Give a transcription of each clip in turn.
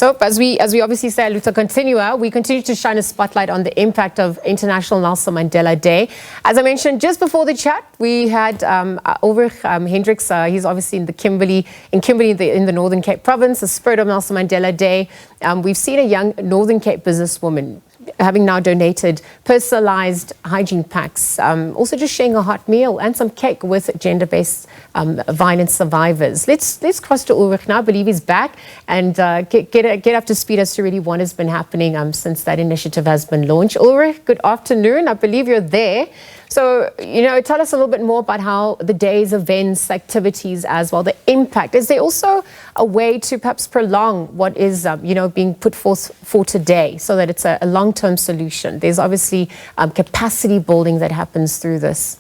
So as we obviously say, Luther Continua, we continue to shine a spotlight on the impact of International Nelson Mandela Day. As I mentioned just before the chat, we had Ulrich Hendricks. He's obviously in Kimberley in the Northern Cape province, the spirit of Nelson Mandela Day. We've seen a young Northern Cape businesswoman having now donated personalized hygiene packs, also just sharing a hot meal and some cake with gender-based violence survivors. Let's cross to Ulrich now. I believe he's back and get up to speed as to really what has been happening since that initiative has been launched. Ulrich, good afternoon. I believe you're there. So, tell us a little bit more about how the day's events, activities as well, the impact. Is there also a way to perhaps prolong what is, being put forth for today so that it's a long-term solution? There's obviously capacity building that happens through this.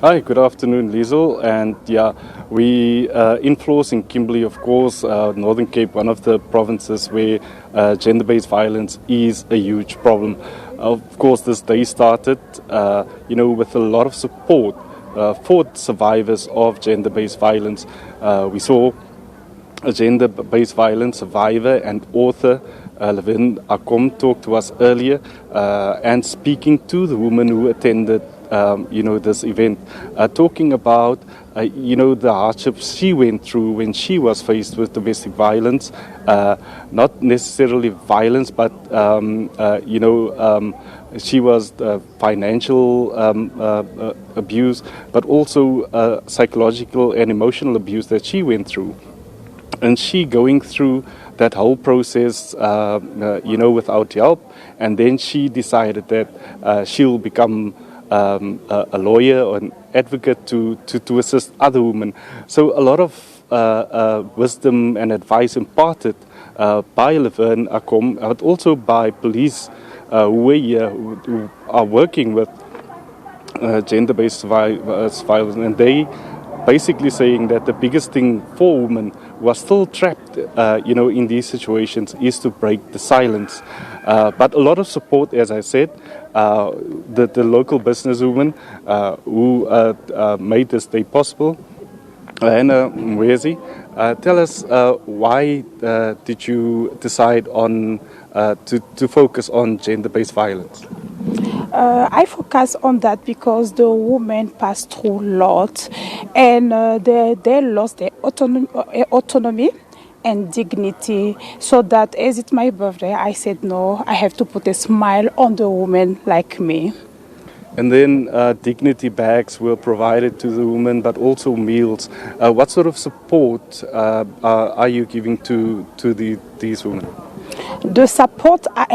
Hi, good afternoon, Liesl. And yeah, we enforce in Kimberley, of course, Northern Cape, one of the provinces where gender-based violence is a huge problem. Of course, this day started, with a lot of support for survivors of gender-based violence. We saw a gender-based violence survivor and author, Levin Akom, talk to us earlier and speaking to the woman who attended this event, talking about, the hardships she went through when she was faced with domestic violence, not necessarily violence, but, she was financial abuse, but also psychological and emotional abuse that she went through. And she going through that whole process, without help. And then she decided that she'll become a lawyer or an advocate to assist other women. So a lot of wisdom and advice imparted by Levin Akom, but also by police who are working with gender-based violence, and they basically saying that the biggest thing for women who are still trapped, in these situations is to break the silence. But a lot of support, as I said, the local businesswoman who made this day possible. Aena Mwenze, tell us why did you decide on to focus on gender-based violence? I focus on that because the women passed through a lot and they lost their autonomy and dignity. So that as it's my birthday, I said, no, I have to put a smile on the women like me. And then dignity bags were provided to the women, but also meals. What sort of support are you giving to these women? The support I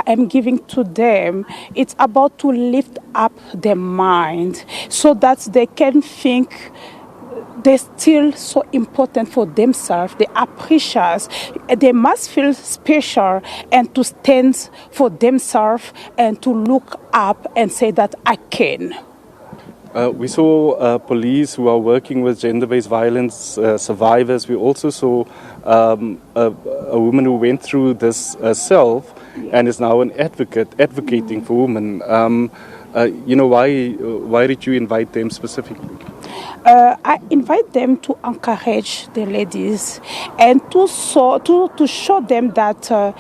am giving to them, it's about to lift up their mind so that they can think they're still so important for themselves. They are precious. They must feel special and to stand for themselves and to look up and say that I can. We saw police who are working with gender-based violence survivors. We also saw a woman who went through this herself and is now an advocating for women. Why did you invite them specifically? I invite them to encourage the ladies and to show them that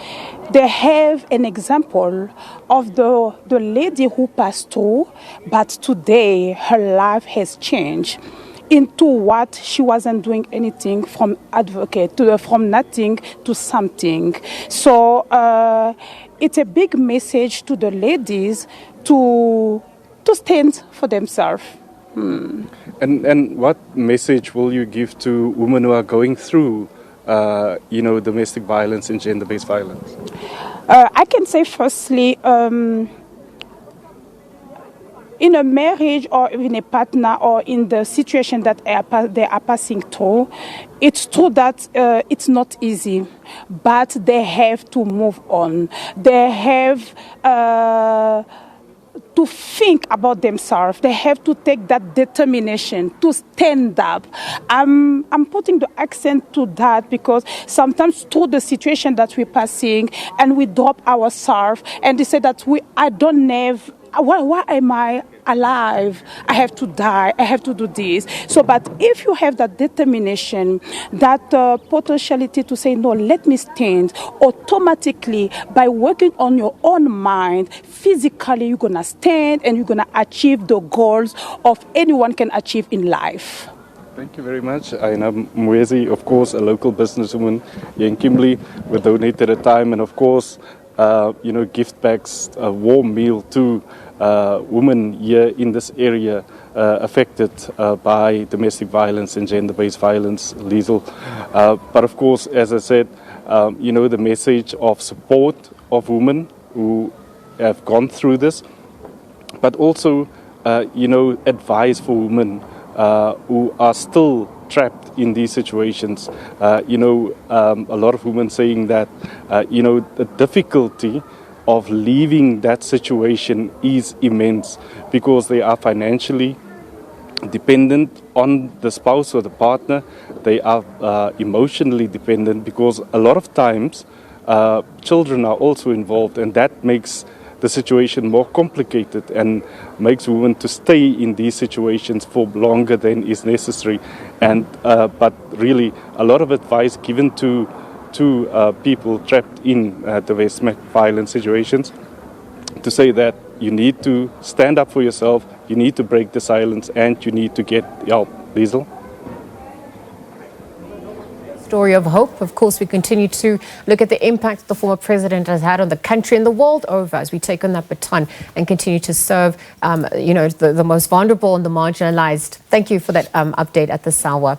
they have an example of the lady who passed through, but today her life has changed into what she wasn't doing anything from advocate from nothing to something. So it's a big message to the ladies to stand for themselves. And what message will you give to women who are going through, domestic violence and gender-based violence? I can say firstly, in a marriage or in a partner or in the situation that they are passing through, it's true that it's not easy, but they have to move on. They have to think about themselves. They have to take that determination to stand up. I'm putting the accent to that because sometimes through the situation that we're passing and we drop ourselves and they say that I don't have why am I alive? I have to die. I have to do this. So, but if you have that determination, that potentiality to say, no, let me stand, automatically, by working on your own mind, physically, you're going to stand and you're going to achieve the goals of anyone can achieve in life. Thank you very much. Aena Mwenze, of course, a local businesswoman here in Kimberley, with donated a time, and of course, gift bags, a warm meal to women here in this area affected by domestic violence and gender-based violence, Liesl. But of course, as I said, the message of support of women who have gone through this, but also, advice for women who are still trapped in these situations. A lot of women saying that, the difficulty of leaving that situation is immense because they are financially dependent on the spouse or the partner. They are emotionally dependent because a lot of times children are also involved, and that makes the situation more complicated and makes women to stay in these situations for longer than is necessary. And but really, a lot of advice given to people trapped in domestic violence situations to say that you need to stand up for yourself, you need to break the silence, and you need to get help. Liesl? Story of hope. Of course, we continue to look at the impact the former president has had on the country and the world over as we take on that baton and continue to serve, the most vulnerable and the marginalized. Thank you for that update at this hour.